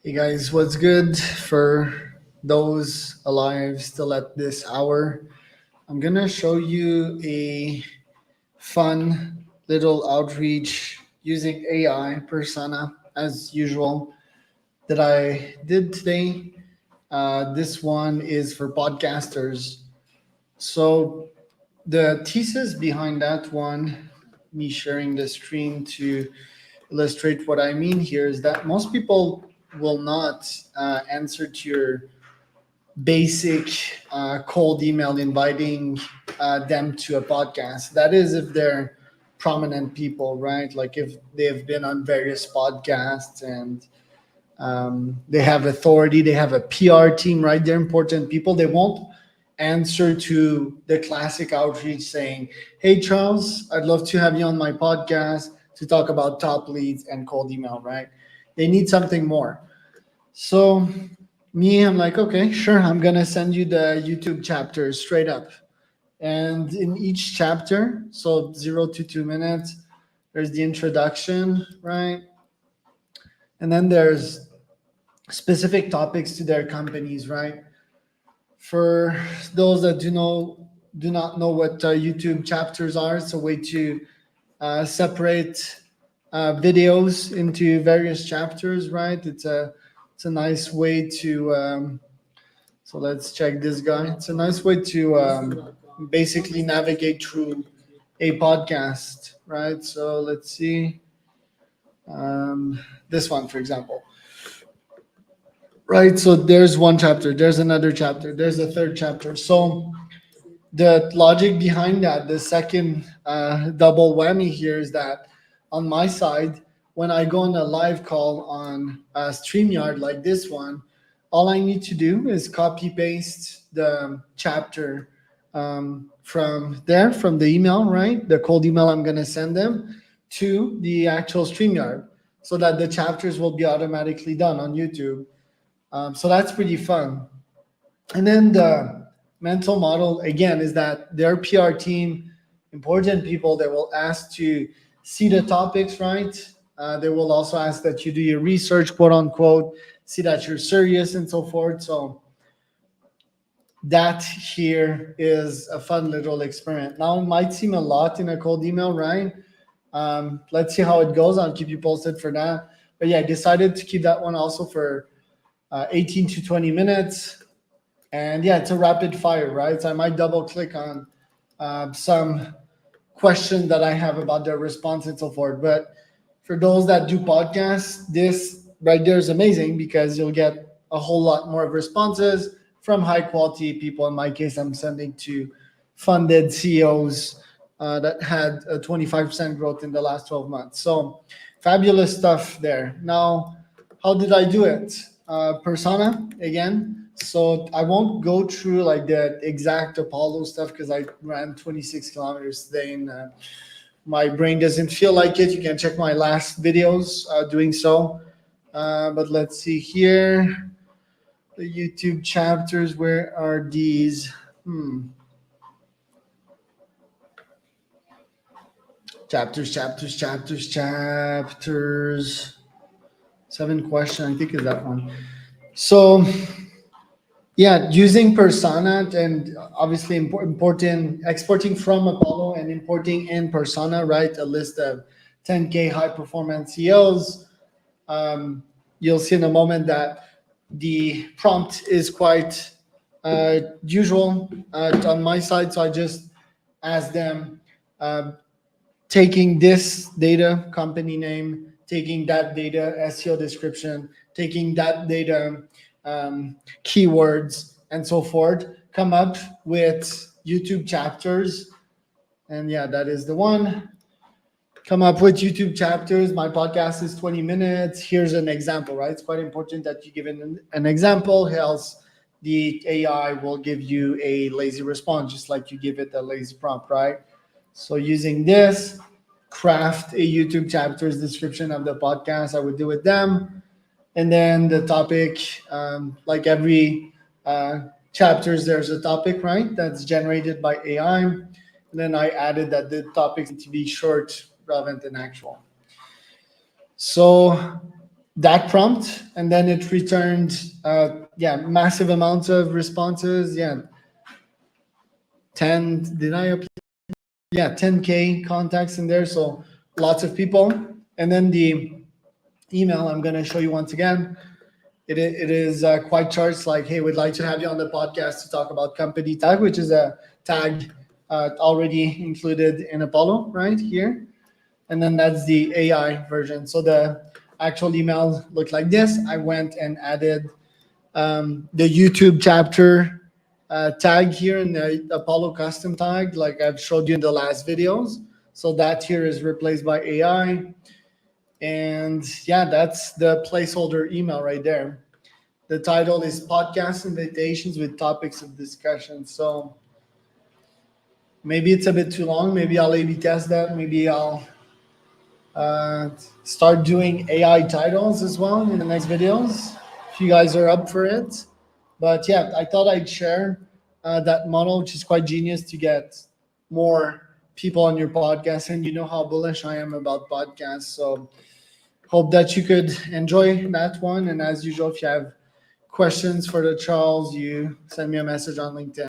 Hey guys, what's good for those alive still at this hour? I'm gonna show you a fun little outreach using AI persona as usual that I did today. This one is for podcasters. So the thesis behind that one, me sharing the screen to illustrate what I mean here, is that most people will not answer to your basic cold email inviting them to a podcast. That is if they're prominent people, right? Like if they've been on various podcasts and they have authority, they have a PR team, right? They're important people. They won't answer to the classic outreach saying, "Hey, Charles, I'd love to have you on my podcast to talk about top leads and cold email," right? They need something more. So, I'm like, okay, sure, I'm going to send you the YouTube chapter straight up. And in each chapter, so 0 to 2 minutes, there's the introduction, right? And then there's specific topics to their companies, right? For those that do not know what YouTube chapters are, it's a way to separate videos into various chapters, right? It's a nice way to so let's check this guy. It's a nice way to basically navigate through a podcast, right? So let's see this one, for example. Right, so there's one chapter, there's another chapter, there's a third chapter. So the logic behind that, the second double whammy here is that on my side, when I go on a live call on StreamYard like this one, all I need to do is copy paste the chapter from there, from the email, right? The cold email I'm going to send them to the actual StreamYard so that the chapters will be automatically done on YouTube. So that's pretty fun. And then the mental model again is that their PR team, important people, they will ask to see the topics, right? They will also ask that you do your research, quote unquote, see that you're serious and so forth. So that here is a fun little experiment. Now, it might seem a lot in a cold email, right? Let's see how it goes. I'll keep you posted for that. But yeah, I decided to keep that one also for 18 to 20 minutes. And yeah, it's a rapid fire, right? So I might double click on some question that I have about their response and so forth. But for those that do podcasts, this right there is amazing because you'll get a whole lot more responses from high quality people. In my case, I'm sending to funded CEOs that had a 25% growth in the last 12 months. So fabulous stuff there. Now, how did I do it? Persona again. So I won't go through like the exact Apollo stuff because I ran 26 kilometers today and my brain doesn't feel like it. You can check my last videos doing so. But let's see here. The YouTube chapters, where are these? Chapters. 7 question, I think is that one. So yeah, using persona and obviously important exporting from Apollo and importing in persona, right? A list of 10K high performance CEOs. You'll see in a moment that the prompt is quite usual on my side. So I just ask them taking this data, company name, taking that data, SEO description, taking that data, keywords, and so forth, come up with YouTube chapters. And yeah, that is the one. Come up with YouTube chapters. My podcast is 20 minutes. Here's an example, right? It's quite important that you give an example, else the AI will give you a lazy response, just like you give it a lazy prompt, right? So using this, craft a YouTube chapters description of the podcast. I would do with them. And then the topic, like every chapters, there's a topic, right? That's generated by AI. And then I added that the topics need to be short, relevant, and actual. So that prompt, and then it returned massive amounts of responses. 10 did I apply? 10K contacts in there, so lots of people. And then the email I'm going to show you once again. It is quite charged, like, hey, we'd like to have you on the podcast to talk about company tag, which is a tag already included in Apollo right here. And then that's the AI version. So the actual email looked like this. I went and added the YouTube chapter tag here in the Apollo custom tag, like I've showed you in the last videos. So that here is replaced by AI. And that's the placeholder email right there. The title is Podcast Invitations with Topics of Discussion. So maybe it's a bit too long. Maybe I'll A/B test that. Maybe I'll start doing AI titles as well in the next videos, if you guys are up for it. But I thought I'd share that model, which is quite genius to get more people on your podcast. And you know how bullish I am about podcasts. So hope that you could enjoy that one. And as usual, if you have questions for the Charles, you send me a message on LinkedIn.